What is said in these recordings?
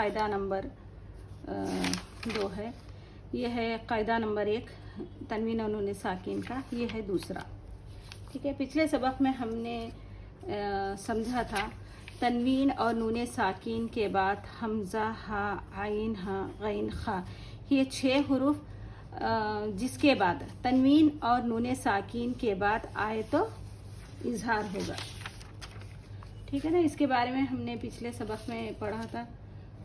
قاعدہ نمبر 2 ہے. یہ ہے قاعدہ نمبر 1 تنوین اور نون ساکن کا. یہ ہے دوسرا. ٹھیک ہے. پچھلے سبق میں ہم نے سمجھا تھا تنوین اور نون ساکن کے بعد حمزہ، ہا، عین، ہا، غین، خا، یہ 6 حروف جس کے بعد تنوین اور نون ساکن کے بعد آئے تو اظہار ہوگا. ٹھیک ہے نا. اس کے بارے میں ہم نے پچھلے سبق میں پڑھا تھا.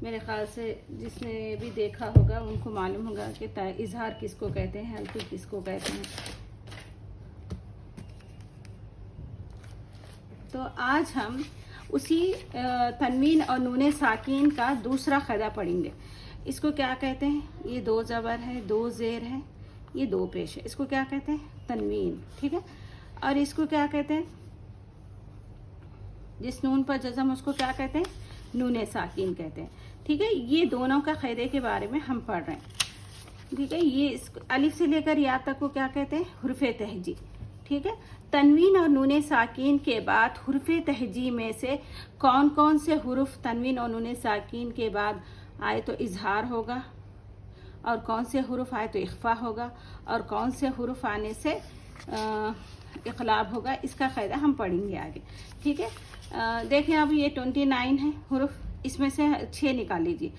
میرے خیال سے جس نے بھی دیکھا ہوگا ان کو معلوم ہوگا کہ اظہار کس کو کہتے ہیں، حلقے کس کو کہتے ہیں. تو آج ہم اسی تنوین اور نون ساکن کا دوسرا قاعدہ پڑھیں گے. اس کو کیا کہتے ہیں؟ یہ 2 زبر ہے، 2 زیر ہے، یہ 2 پیش ہے. اس کو کیا کہتے ہیں؟ تنوین. ٹھیک ہے. اور اس کو کیا کہتے ہیں؟ جس نون پر جزم اس کو کیا کہتے ہیں؟ نون ساکن کہتے ہیں. ٹھیک ہے. یہ دونوں کا قاعدے کے بارے میں ہم پڑھ رہے ہیں. ٹھیک ہے. یہ الف سے لے کر یا تک کو کیا کہتے ہیں؟ حروف تہجی. ٹھیک ہے. تنوین اور نون ساکن کے بعد حروف تہجی میں سے کون کون سے حروف تنوین اور نون ساکن کے بعد آئے تو اظہار ہوگا، اور کون سے حروف آئے تو اخفا ہوگا، اور کون سے حروف آنے سے اقلاب ہوگا. اس کا قاعدہ ہم پڑھیں گے آگے. ٹھیک ہے. دیکھیں اب یہ 29 ہے حروف. اس میں سے 6 نکال لیجیے.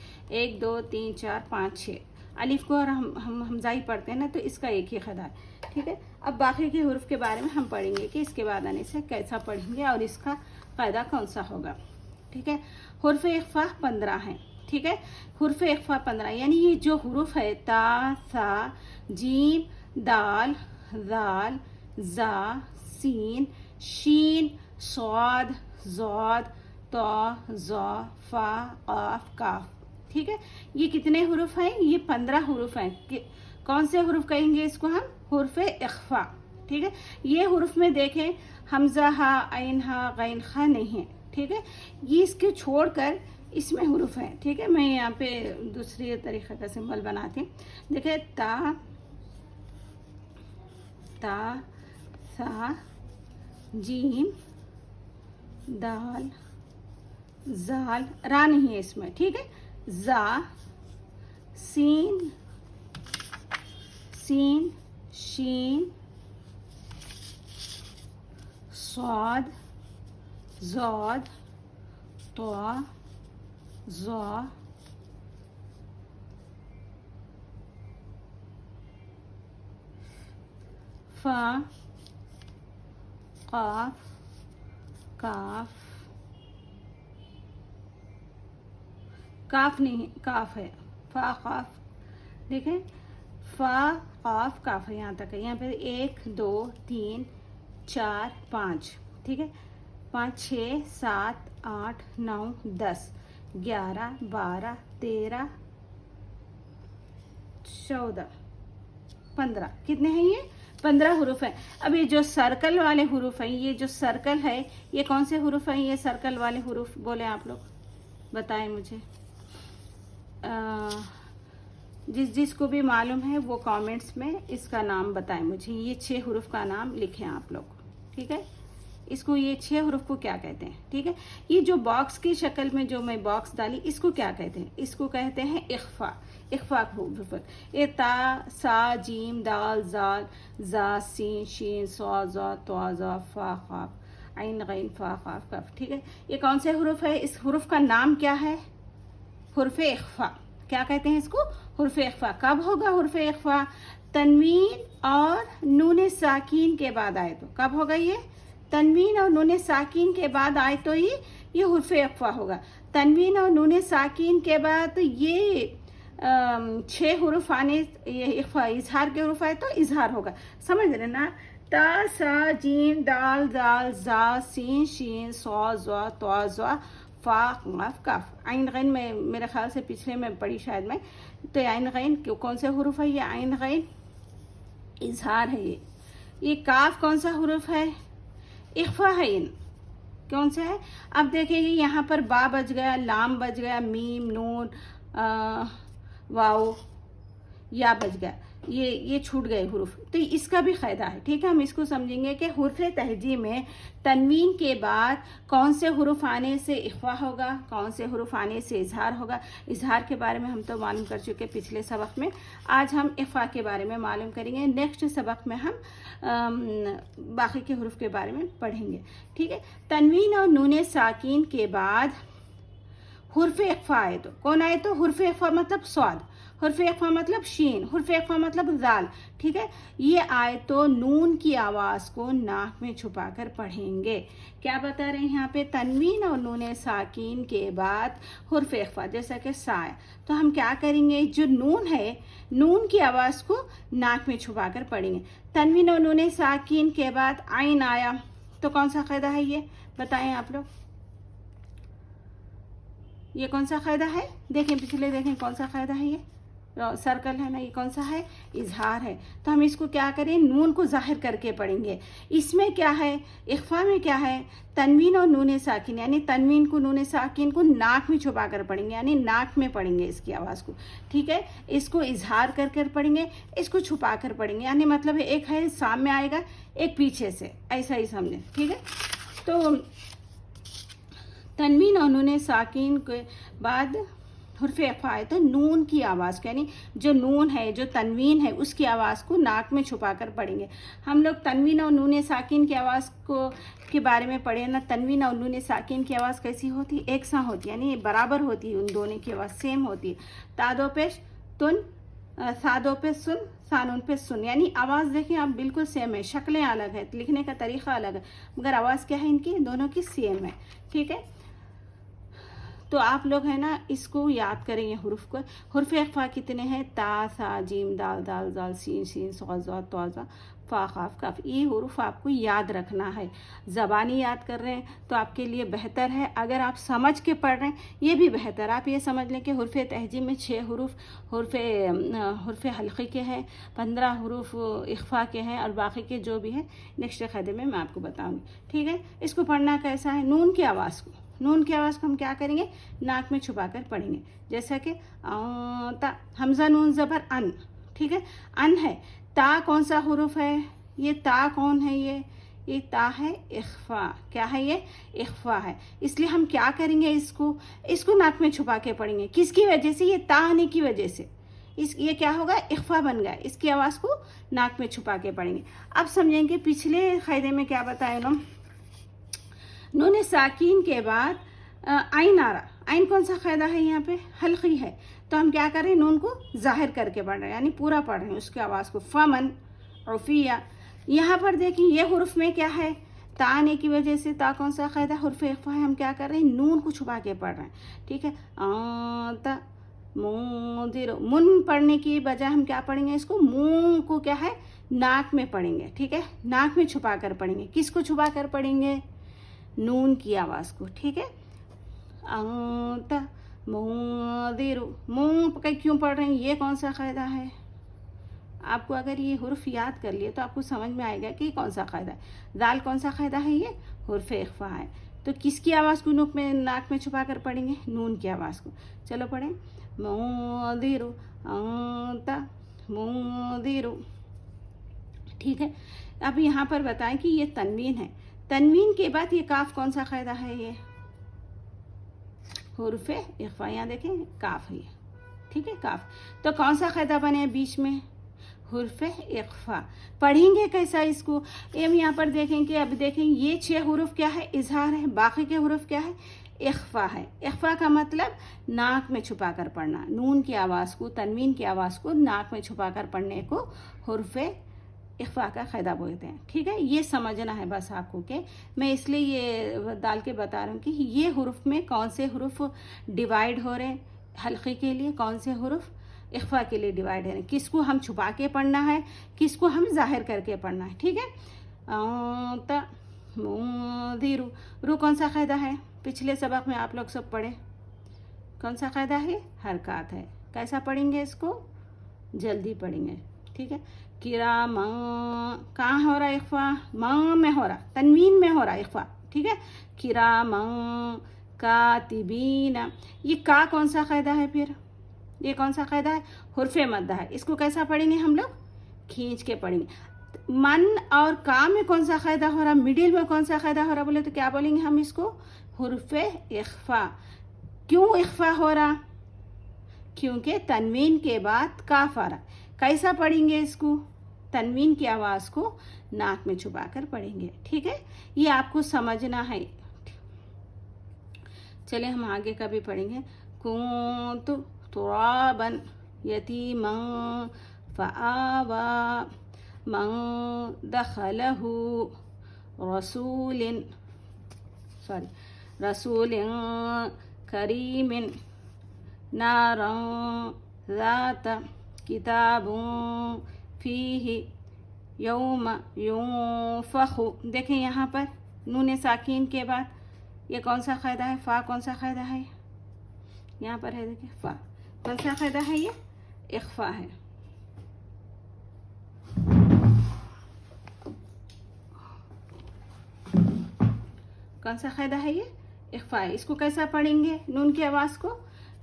1 2 3 4 5 6. الف کو اور ہم حمزائی پڑھتے ہیں نا، تو اس کا ایک ہی قاعدہ ہے. ٹھیک ہے. اب باقی کے حروف کے بارے میں ہم پڑھیں گے کہ اس کے بعد آنے سے کیسا پڑھیں گے اور اس کا قاعدہ کون سا ہوگا. ٹھیک ہے. حروف اخفا 15 ہیں. ٹھیک ہے. حروف اخفا 15 یعنی یہ جو حروف ہے تا، ثا، جیم، دال، ذال، زا، سین، شین، صاد، ضاد، طا، ظا، فا، قاف، کاف. ٹھیک ہے. یہ کتنے حروف ہیں؟ یہ 15 حروف ہیں. کون سے حروف کہیں گے اس کو ہم؟ حروف اخفا. ٹھیک ہے. یہ حروف میں دیکھیں حمزہ، ہا، عین، ہا، غین، خا نہیں ہے. ٹھیک ہے. یہ اس کے چھوڑ کر اس میں حروف ہیں. ٹھیک ہے. میں یہاں پہ دوسری طریقے کا سمبل بناتی ہوں. دیکھیں تا، ثا، جیم، دال، زال، را نہیں ہے اس میں. ٹھیک ہے. زا، سین، شین، صاد، ضاد، طا، ظا، فا، قاف، کاف، کاف نہیں، کاف ہے. فا، قاف. دیکھیں فا، قاف، کاف ہے. یہاں تک ہے. یہاں پہ 1 2 3 4 5. ٹھیک ہے. 5 6 7 8 9 10 11 12 13 14 15. کتنے ہیں یہ؟ 15 حروف ہیں. اب یہ جو سرکل والے حروف ہیں، یہ جو سرکل ہے یہ کون سے حروف ہیں؟ یہ سرکل والے حروف بولیں آپ لوگ، بتائیں مجھے. جس کو بھی معلوم ہے وہ کامنٹس میں اس کا نام بتائیں مجھے. یہ 6 حروف کا نام لکھیں آپ لوگ. ٹھیک ہے. اس کو یہ 6 حروف کو کیا کہتے ہیں؟ ٹھیک ہے. یہ جو باکس کی شکل میں جو میں باکس ڈالی اس کو کیا کہتے ہیں؟ اس کو کہتے ہیں اخفا. اخفا حروف. یہ تا، سا، جیم، دال، زال، زا، سین، شین، صاد، ضاد، طا، ظا، فا، قاف، عین، غین، فا، قاف، کاف. ٹھیک ہے. یہ کون سے حروف ہے؟ اس حروف کا نام کیا ہے؟ حرف اخفا. کیا کہتے ہیں اس کو؟ حرف اخفا. کب ہوگا حرف اخفا؟ تنوین اور نون ساکین کے بعد آئے تو. کب ہوگا یہ؟ تنوین اور نون ساکین کے بعد آئے تو یہ حرف اخفا ہوگا. تنوین اور نون ساکین کے بعد یہ 6 حروف آنے، یہ اخفا اظہار کے حروف آئے تو اظہار ہوگا. سمجھ رہے نا؟ تا، سا، جیم، دال، ذال، زا، سین، شین، صاد، ضاد، طا، ظا، فا، قاف، کاف. عین غین میں میرے خیال سے پچھلے میں پڑھی شاید میں. تو عین غین کون سے حروف ہے؟ یہ عین غین اظہار ہے. یہ کاف کون سا حروف ہے؟ اخفا ہے. کون سا ہے؟ اب دیکھیں گے یہاں پر با بچ گیا، لام بچ گیا، میم، نون، واو، یا بچ گیا. ये छूट गए हुरूफ, तो इसका भी क़ायदा है। ठीक है, हम इसको समझेंगे कि हुर्फ़ तहजी में तनवीन के बाद कौन से हुरूफ आने से इख्फ़ा होगा, कौन से हुरूफ आने से इजहार होगा। इजहार के बारे में हम तो मालूम कर चुके पिछले सबक में। आज हम इख्फ़ा के बारे में मालूम करेंगे। नेक्स्ट सबक में हम बाकी के हुरूफ के बारे में पढ़ेंगे। ठीक है, तनवीन और नून साकिन के बाद हुर्फ़ इख्फ़ा आए तो कौन आए? तो हुर्फ़ इख्फ़ा मतलब स्वाद, हुर्फ़ इख्फ़ा मतलब शीन, हुर्फ़ इख्फ़ा मतलब दाल। ठीक है, ये आए तो नून की आवाज़ को नाक में छुपा कर पढ़ेंगे। क्या बता रहे हैं यहाँ पे? तनवीन और नून साकिन के बाद हुर्फ़ इख्फ़ा, जैसा कि साय, तो हम क्या करेंगे? जो नून है, नून की आवाज़ को नाक में छुपा कर पढ़ेंगे। तनवीन और नून साकिन के बाद आइन आया तो कौन सा क़ायदा है? ये बताएं आप लोग, ये कौन सा क़ायदा है? देखें पिछले, देखें कौन सा क़ायदा है? ये सर्कल है ना, ये कौन सा है? इजहार है। तो हम इसको क्या करें? नून को ज़ाहिर करके पढ़ेंगे। इसमें क्या है? इख्फा में क्या है? तनवीन और नून साकिन, यानी तनवीन को, नून साकिन को नाक में छुपा कर पढ़ेंगे, यानी नाक में पढ़ेंगे इसकी आवाज़ को। ठीक है, इसको इजहार कर कर पढ़ेंगे, इसको छुपा कर पढ़ेंगे, यानी मतलब एक है सामने आएगा, एक पीछे से, ऐसा ही समझें। ठीक है, तो तनवीन और नून साकिन के बाद हुर्फ़ इख्फ़ा है तो नून की आवाज़ को, यानी जो नून है, जो तनवीन है, उसकी आवाज़ को नाक में छुपा कर पढ़ेंगे। हम लोग तनवीन और नून साकिन की आवाज़ को के बारे में पढ़े ना। तनवीन और नून साकिन की आवाज़ कैसी होती? एक सा होती है, यानी बराबर होती है, उन दोनों की आवाज़ सेम होती है। तादो पेश तुन, सादो पे सुन, सानून पे सुन, यानी आवाज़ देखिए आप बिल्कुल सेम है, शक्लें अलग है, लिखने का तरीक़ा अलग है, मगर आवाज़ क्या है इनकी? दोनों की सेम है। ठीक है, तो आप लोग है ना इसको याद करेंगे हुरूफ को। हुर्फ़ इख्फ़ा कितने हैं? ता, सा, जीम, दाल, दाल, जाल, सीन, शीन, सॉ, ज़ा, तौ, ज़ा, फ़ा, क़ाफ़, काफ़। ये हुरूफ आपको याद रखना है। ज़बानी याद कर रहे हैं तो आपके लिए बेहतर है। अगर आप समझ के पढ़ रहे हैं ये भी बेहतर। आप ये समझ लें कि हुर्फ़ तहजीब में 6 हुरूफ हुर्फ़ हल्क़ी के हैं, 15 हुरूफ इख्फ़ा के हैं, और बाकी के जो भी हैं नेक्स्ट क़ायदे में मैं आपको बताऊँगी। ठीक है, इसको पढ़ना कैसा है? नून की आवाज़ को, नून की आवाज़ को हम क्या करेंगे? नाक में छुपा कर पढ़ेंगे, जैसा कि ता, हमज़ा नून ज़बर अन। ठीक है, अन है। ता कौन सा हुरूफ है? ये ता कौन है? ये ता है इख्फ़ा। क्या है ये? इख्फ़ा है। इसलिए हम क्या करेंगे? इसको नाक में छुपा के पढ़ेंगे। किसकी वजह से? ये ता आने की वजह से ये क्या होगा? इख्फ़ा बन गया। इसकी आवाज़ को नाक में छुपा के पढ़ेंगे। अब समझेंगे पिछले क़ायदे में क्या बताया ना। नून साकिन के बाद आइन आ रहा। आइन कौन सा क़ायदा है? यहाँ पे हल्क़ी है, तो हम क्या करें? नून को ज़ाहिर करके पढ़ रहे हैं, यानी पूरा पढ़ रहे हैं उसकी आवाज़ को। फमन, उफ़िया। यहाँ पर देखिए ये हुरूफ में क्या है? ता आने की वजह से, ता कौन सा क़ायदा? हुर्फ़ इख्फ़ा है। हम क्या कर रहे हैं? नून को छुपा के पढ़ रहे हैं। ठीक है, ता मुंदिर, मुन पढ़ने की बजाय हम क्या पढ़ेंगे? इसको मुंह को क्या है? नाक में पढ़ेंगे। ठीक है, नाक में छुपा कर पढ़ेंगे। किसको छुपा कर पढ़ेंगे? नून की आवाज़ को। ठीक है, अंत मुंदिर, मुंह क्यों पढ़ रहे हैं? ये कौन सा क़ायदा है? आपको अगर ये हुर्फ याद कर लिए तो आपको समझ में आएगा कि कौन सा क़ायदा है। दाल कौन सा क़ायदा है? ये हुर्फ़ इख्फ़ा है। तो किसकी आवाज़ को नाक में छुपा कर पढ़ेंगे? नून की आवाज़ को। चलो पढ़ें, मुंदिर, अंत मुंदिर। ठीक है, अब यहाँ पर बताएं कि ये तनवीन है। तनवीन के बाद ये काफ कौन सा क़ायदा है? ये हुर्फ़ इख्फ़ा, यहाँ देखें काफ है। ठीक है, काफ। तो कौन सा क़ायदा बने बीच में? हुर्फ़ इख्फ़ा। पढ़ेंगे कैसा इसको? हम यहाँ पर देखें कि अब देखें ये 6 हुरूफ क्या है? इजहार है। बाकी के हुरूफ क्या है? इख्फ़ा है। इख्फ़ा का मतलब नाक में छुपा कर पढ़ना। नून की आवाज़ को, तनवीन की आवाज़ को नाक में छुपा कर पढ़ने को हुर्फ़ इख्फ़ा का क़ायदा बोलते हैं। ठीक है, ये समझना है बस आपको कि मैं इसलिए ये डाल के बता रहा हूँ कि ये हुरूफ में कौन से हुरूफ डिवाइड हो रहे हैं हल्क़ी के लिए, कौन से हुरूफ इख्फ़ा के लिए डिवाइड है, किसको हम छुपा के पढ़ना है, किसको हम ज़ाहिर करके पढ़ना है। ठीक है, मुंदिर, रू कौन सा क़ायदा है? पिछले सबक में आप लोग सब पढ़े। कौन सा क़ायदा है? हरकत है। कैसा पढ़ेंगे इसको? जल्दी पढ़ेंगे। ठीक है, किराम, कहाँ हो रहा है इख्फ़ा? मां में हो रहा, तनवीन में हो रहा इख्फ़ा। ठीक है, किराम कातिबीन। ये का कौन सा क़ायदा है फिर? ये कौन सा कायदा है, हुर्फ मद्दा है। इसको कैसा पढ़ेंगे हम लोग, खींच के पढ़ेंगे। मन और काम में कौन सा कायदा हो रहा, मिडिल में कौन सा कायदा हो रहा बोले तो क्या बोलेंगे हम इसको, हुर्फ इख्फा। क्यों इख्फा हो रहा, क्योंकि तनवीन के बाद काफ आ रहा। कैसा पढ़ेंगे इसको, तनवीन की आवाज़ को नाक में छुपा कर पढ़ेंगे, ठीक है, ये आपको समझना है। चलिए हम आगे का भी पढ़ेंगे। कुन्तु तुराबन यतीमन फआवा मन दखलहु रसूलिन करीमिन नारन ज़ात किताबुन फीही यौम युनफखु। देखें यहाँ पर नून साकिन के बाद ये कौन सा कायदा है, फ़ा कौन सा कायदा है, यहाँ पर है देखिए फ़ा कौन सा कायदा है, ये इख्फा है। कौन सा कायदा है, ये इख्फा है। इसको कैसा पढ़ेंगे, नून की आवाज़ को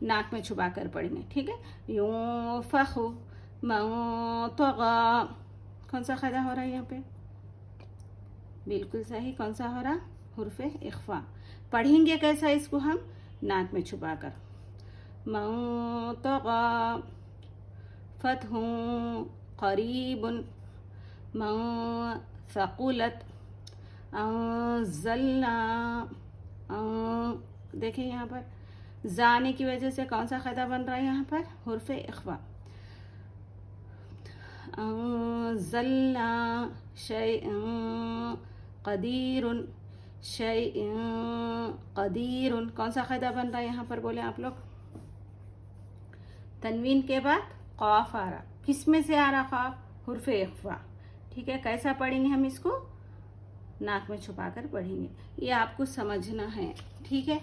नाक में छुपा कर पढ़ेंगे, ठीक है। युनफखु मन तगा, कौन सा कायदा हो रहा है यहाँ पे, बिल्कुल सही, कौन सा हो रहा, हुर्फ इख्फा। पढ़ेंगे कैसा इसको हम, नाक में छुपा कर। मन तगा फतहुन करीबुन मन सकुलत अंज़लना। देखिए यहाँ पर जाने की वजह से कौन सा कायदा बन रहा है यहाँ पर, हुर्फ इख्फा। अंज़लना शैअन क़दीरुन, शैअन क़दीरुन, कौन सा कायदा बन रहा है यहाँ पर बोले आप लोग, तनवीन के बाद क़ाफ आ रहा, किस में से आ रहा क़ाफ, हुर्फ इख्फा, ठीक है। कैसा पढ़ेंगे हम इसको, नाक में छुपा कर पढ़ेंगे, ये आपको समझना है, ठीक है।